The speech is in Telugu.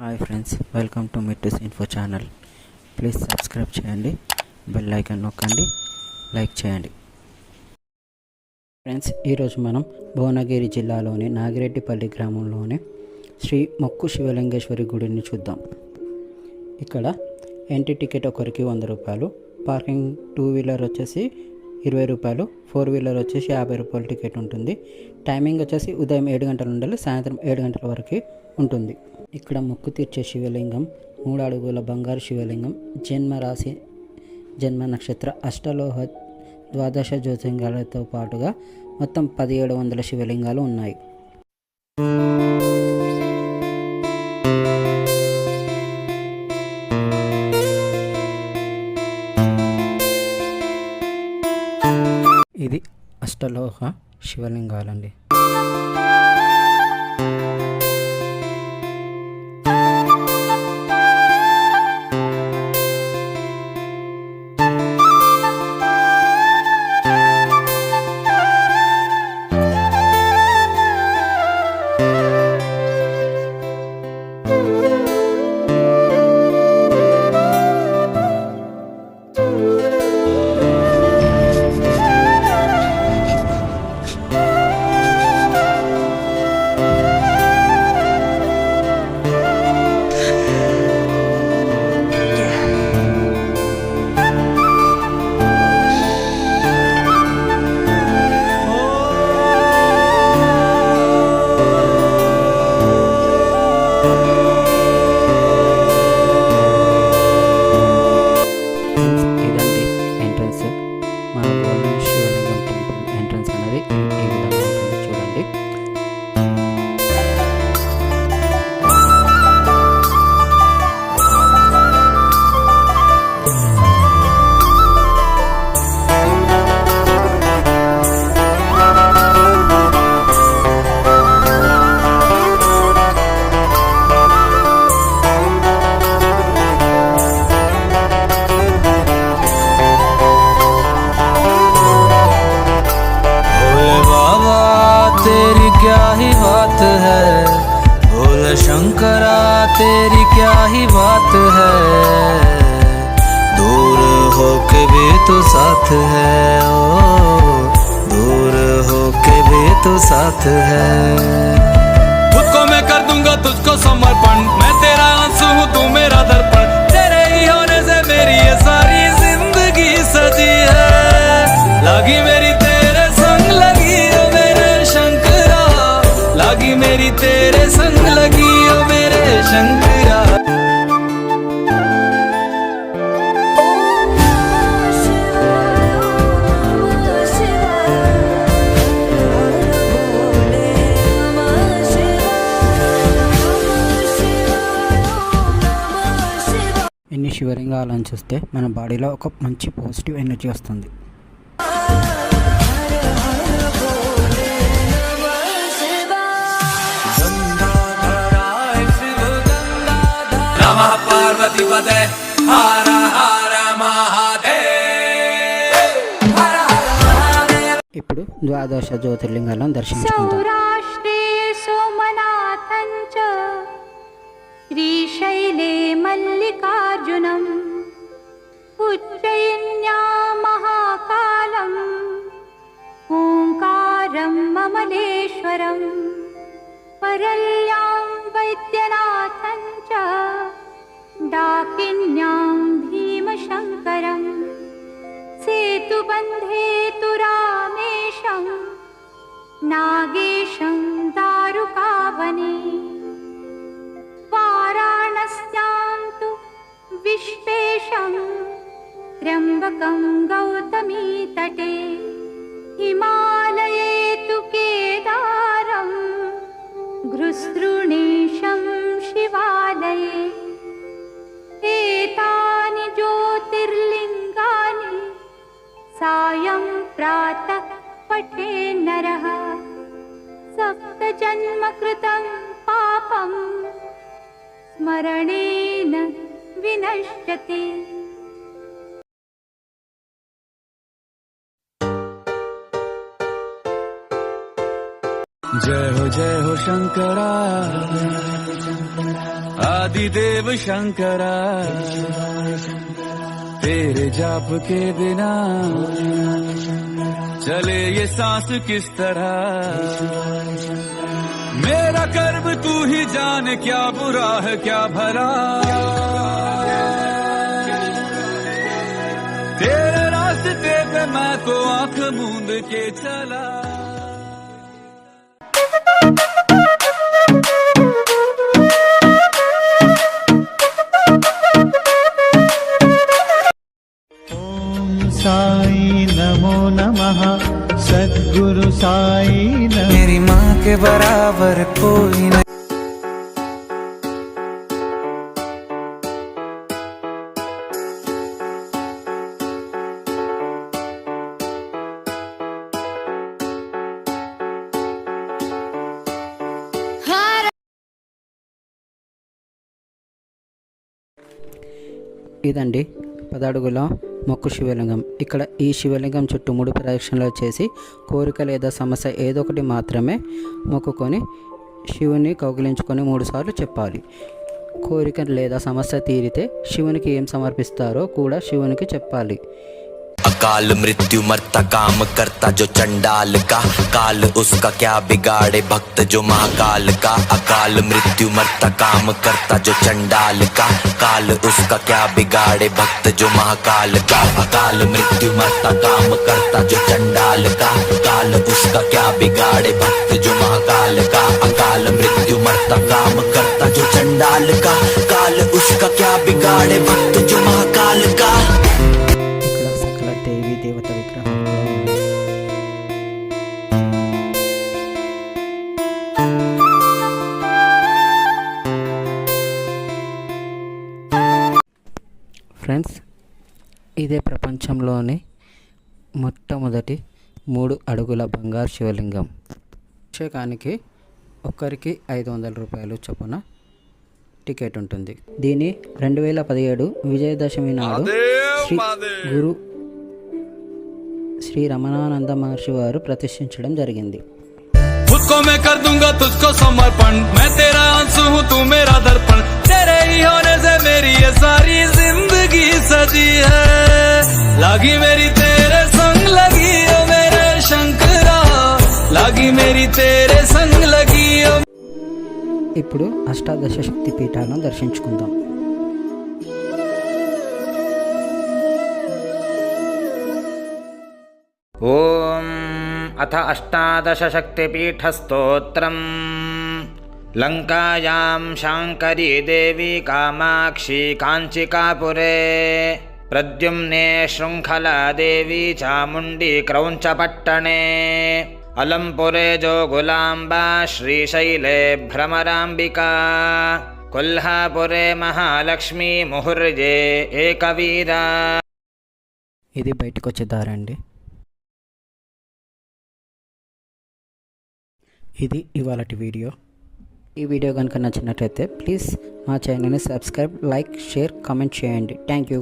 Hi friends, welcome to Mittu's info channel. Please subscribe చేయండి, బెల్ ఐకాన్ నొక్కండి, లైక్ చేయండి. ఫ్రెండ్స్, ఈరోజు మనం భువనగిరి జిల్లాలోని నాగిరెడ్డిపల్లి గ్రామంలోని శ్రీ మొక్కు శివలింగేశ్వరి గుడిని చూద్దాం. ఇక్కడ ఎంట్రీ టికెట్ ఒకరికి 100 రూపాయలు, పార్కింగ్ 2 వీలర్ వచ్చేసి 20 రూపాయలు, 4 వీలర్ వచ్చేసి 50 రూపాయలు టికెట్ ఉంటుంది. టైమింగ్ వచ్చేసి ఉదయం 7 గంటల నుండి సాయంత్రం 7 గంటల వరకు ఉంటుంది. ఇక్కడ మొక్కు తీర్చే శివలింగం 3 అడుగుల బంగారు శివలింగం, జన్మ రాశి, జన్మ నక్షత్ర, అష్టలోహ, ద్వాదశ జ్యోతిర్లింగాలతో పాటుగా మొత్తం 1700 శివలింగాలు ఉన్నాయి. ఇది అష్టలోహ శివలింగాలండి. शंकरा तेरी क्या ही बात है, दूर हो के भी तो साथ है, ओ दूर हो के भी तो साथ है. खुद को मैं कर दूंगा तुझको समर्पण, मैं तेरा आंसू हूँ तू मेरा दर्पण, तेरे ही होने से मेरी ये सारी जिंदगी सजी है. लगी मेरी तेरे संग लगी ओ मेरे शंकरा, लगी मेरी तेरे संग लगी ओ मेरे शंकरा. ఇన్ని శివలింగాలను చూస్తే మన బాడీలో ఒక మంచి పాజిటివ్ ఎనర్జీ వస్తుంది. पार्वती पते हर हर महादेव. ఇప్పుడు ద్వాదశ జ్యోతిర్లింగాలను దర్శించుకుందాం. సౌరాష్ట్రే సోమనాథం చ శ్రీశైలే మల్లికార్జునం, ఉజ్జయిన్యా మహాకాలం, ఓంకారం మమలేశ్వరం, పరల్యాం వైద్యనాథం చ डाकिन्यां भीमशङ्करं, सेतुबन्धे तु रामेशं, नागेशं दारुकावने, वाराणस्यां तु विश्वेशं, त्र्यम्बकं गौतमीतटे, हिमालये तु केदारं, गृस्तृणेशं शिवालये. एतानि ज्योतिर्लिङ्गानि सायं प्रातः पठे नरः, सप्तजन्मकृतं पापं स्मरणेन विनश्यति. जय हो शंकरा, आदिदेव शंकरा तेरे जाप के बिना चले ये सांस किस तरह मेरा कर्म तू ही जाने क्या बुरा है क्या भला तेरे रास्ते पे मैं तो आंख मूंद के चला साई नमो नमः सद्गुरु साई नमः। मेरी माँ के बराबर कोई नहीं ఇదండి 10 అడుగుల మొక్కు శివలింగం. ఇక్కడ ఈ శివలింగం చుట్టూ 3 ప్రదక్షిణలు చేసి కోరిక లేదా సమస్య ఏదో ఒకటి మాత్రమే మొక్కుకొని శివుని కౌగిలించుకొని 3 సార్లు చెప్పాలి. కోరిక లేదా సమస్య తీరితే శివునికి ఏం సమర్పిస్తారో కూడా శివునికి చెప్పాలి. अकाल मृत्यु मरता काम करता जो चंडाल का काल उसका क्या बिगाड़े भक्त जो महाकाल का अकाल मृत्यु मरता काम करता जो चंडाल का काल उसका क्या बिगाड़े भक्त जो महाकाल का अकाल मृत्यु मरता काम करता जो चंडाल का काल उसका क्या बिगाड़े भक्त जो महाकाल का अकाल मृत्यु मरता काम करता जो चंडाल का काल उसका क्या बिगाड़े भक्त जो महाकाल का దేవి దేవత విగ్రహం కూడా ఉంది. ఫ్రెండ్స్, ఇదే ప్రపంచంలోని మొట్టమొదటి 3 అడుగుల బంగారు శివలింగం. అభిషేకానికి ఒక్కరికి 500 రూపాయలు చొప్పున టికెట్ ఉంటుంది. దీన్ని 2017 విజయదశమి నాడు శ్రీ రమణానంద మహర్షి వారు ప్రతిష్ఠించడం జరిగింది. खुद को मैं कर दूंगा तुझको समर्पण मैं तेरा आंसू हूँ तू मेरा दर्पण तेरे ही होने से मेरी ये सारी जिंदगी सजी है लागी मेरी तेरे संग लगी ओ मेरे शंकरा लागी मेरी तेरे संग लगी ओ ఇప్పుడు అష్టాదశ శక్తి పీఠాలను దర్శించుకుందాం. ఓం అథ అష్టాదశశక్తిపీఠస్తోత్రం లంకాయాం శాంకరీ దేవి కామాక్షి కాంచికాపురే ప్రద్యుమ్నే శృంఖలా దేవి చాముండి క్రౌంచపట్టణే అలంపురే జోగులాంబా శ్రీశైలే భ్రమరాంబికా కొల్హాపురే మహాలక్ష్మి ముహుర్జే ఏకవీరా. ఇది బయటకు వచ్చే దారండి. ఇది ఇవాళటి వీడియో. ఈ వీడియో కనుక నచ్చినట్లయితే ప్లీజ్ మా ఛానల్ని సబ్స్క్రైబ్, లైక్, షేర్, కామెంట్ చేయండి. Thank you.